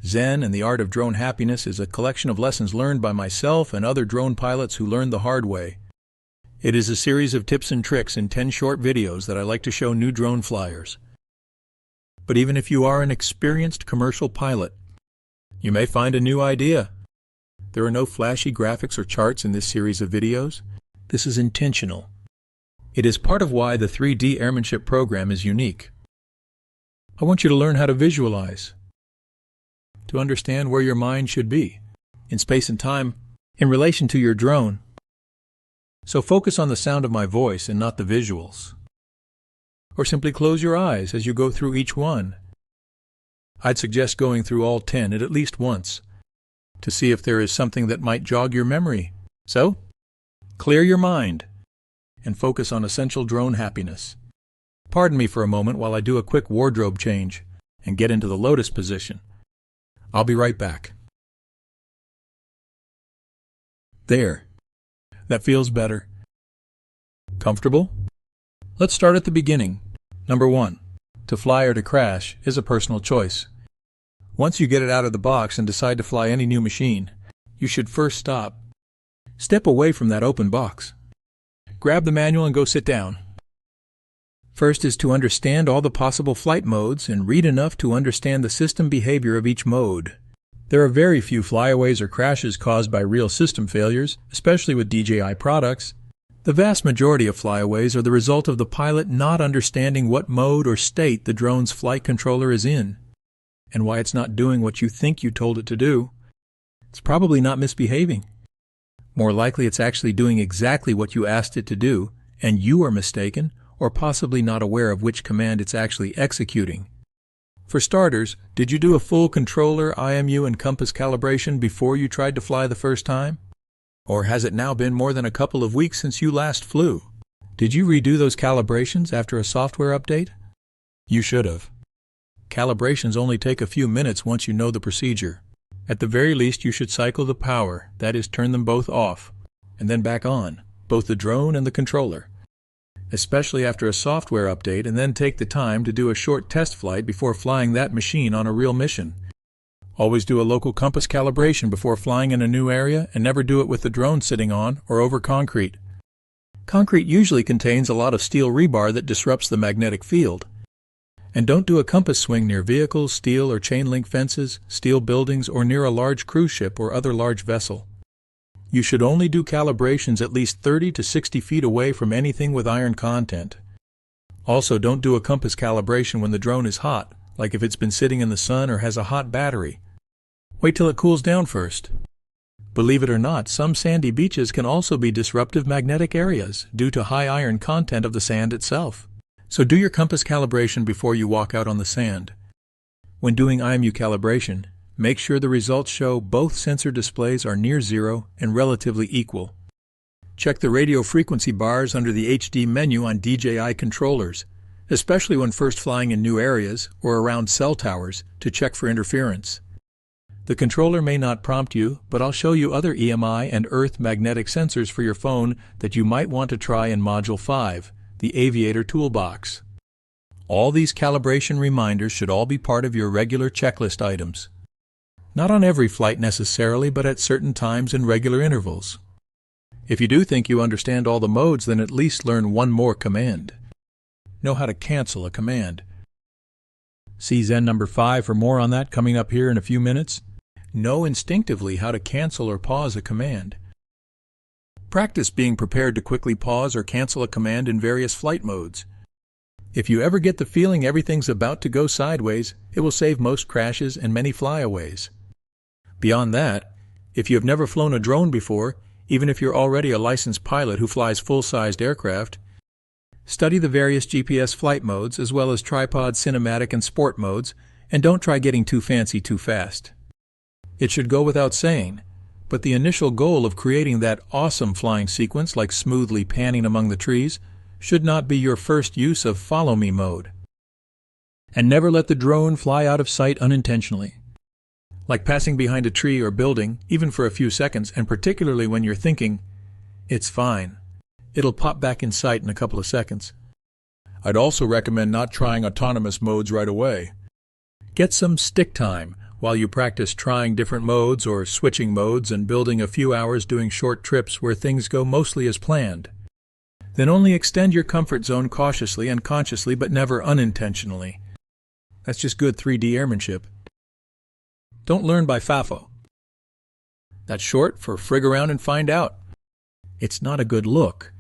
ZEN and the Art of Drone Happiness is a collection of lessons learned by myself and other drone pilots who learned the hard way. It is a series of tips and tricks in 10 short videos that I like to show new drone flyers. But even if you are an experienced commercial pilot, you may find a new idea. There are no flashy graphics or charts in this series of videos. This is intentional. It is part of why the 3D airmanship program is unique. I want you to learn how to visualize, to understand where your mind should be, in space and time, in relation to your drone. So focus on the sound of my voice and not the visuals. Or simply close your eyes as you go through each one. I'd suggest going through all 10 at least once, to see if there is something that might jog your memory. So, clear your mind, and focus on essential drone happiness. Pardon me for a moment while I do a quick wardrobe change, and get into the lotus position. I'll be right back. There. That feels better. Comfortable? Let's start at the beginning. Number 1. To fly or to crash is a personal choice. Once you get it out of the box and decide to fly any new machine, you should first stop. Step away from that open box. Grab the manual and go sit down. First is to understand all the possible flight modes and read enough to understand the system behavior of each mode. There are very few flyaways or crashes caused by real system failures, especially with DJI products. The vast majority of flyaways are the result of the pilot not understanding what mode or state the drone's flight controller is in, and why it's not doing what you think you told it to do. It's probably not misbehaving. More likely it's actually doing exactly what you asked it to do, and you are mistaken, or possibly not aware of which command it's actually executing. For starters, did you do a full controller, IMU, and compass calibration before you tried to fly the first time? Or has it now been more than a couple of weeks since you last flew? Did you redo those calibrations after a software update? You should have. Calibrations only take a few minutes once you know the procedure. At the very least, you should cycle the power, that is, turn them both off, and then back on, both the drone and the controller, especially after a software update, and then take the time to do a short test flight before flying that machine on a real mission. Always do a local compass calibration before flying in a new area, and never do it with the drone sitting on or over concrete. Concrete usually contains a lot of steel rebar that disrupts the magnetic field. And don't do a compass swing near vehicles, steel or chain link fences, steel buildings, or near a large cruise ship or other large vessel. You should only do calibrations at least 30 to 60 feet away from anything with iron content. Also, don't do a compass calibration when the drone is hot, like if it's been sitting in the sun or has a hot battery. Wait till it cools down first. Believe it or not, some sandy beaches can also be disruptive magnetic areas due to high iron content of the sand itself. So do your compass calibration before you walk out on the sand. When doing IMU calibration, make sure the results show both sensor displays are near zero and relatively equal. Check the radio frequency bars under the HD menu on DJI controllers, especially when first flying in new areas or around cell towers, to check for interference. The controller may not prompt you, but I'll show you other EMI and Earth magnetic sensors for your phone that you might want to try in Module 5, the Aviator Toolbox. All these calibration reminders should all be part of your regular checklist items. Not on every flight necessarily, but at certain times and regular intervals. If you do think you understand all the modes, then at least learn one more command. Know how to cancel a command. See ZEN number 5 for more on that, coming up here in a few minutes. Know instinctively how to cancel or pause a command. Practice being prepared to quickly pause or cancel a command in various flight modes. If you ever get the feeling everything's about to go sideways, it will save most crashes and many flyaways. Beyond that, if you have never flown a drone before, even if you're already a licensed pilot who flies full-sized aircraft, study the various GPS flight modes as well as tripod, cinematic, and sport modes, and don't try getting too fancy too fast. It should go without saying, but the initial goal of creating that awesome flying sequence, like smoothly panning among the trees, should not be your first use of follow me mode. And never let the drone fly out of sight unintentionally. Like passing behind a tree or building, even for a few seconds, and particularly when you're thinking, it's fine, it'll pop back in sight in a couple of seconds. I'd also recommend not trying autonomous modes right away. Get some stick time, while you practice trying different modes or switching modes and building a few hours doing short trips where things go mostly as planned. Then only extend your comfort zone cautiously and consciously, but never unintentionally. That's just good 3D airmanship. Don't learn by FAFO. That's short for frig around and find out. It's not a good look.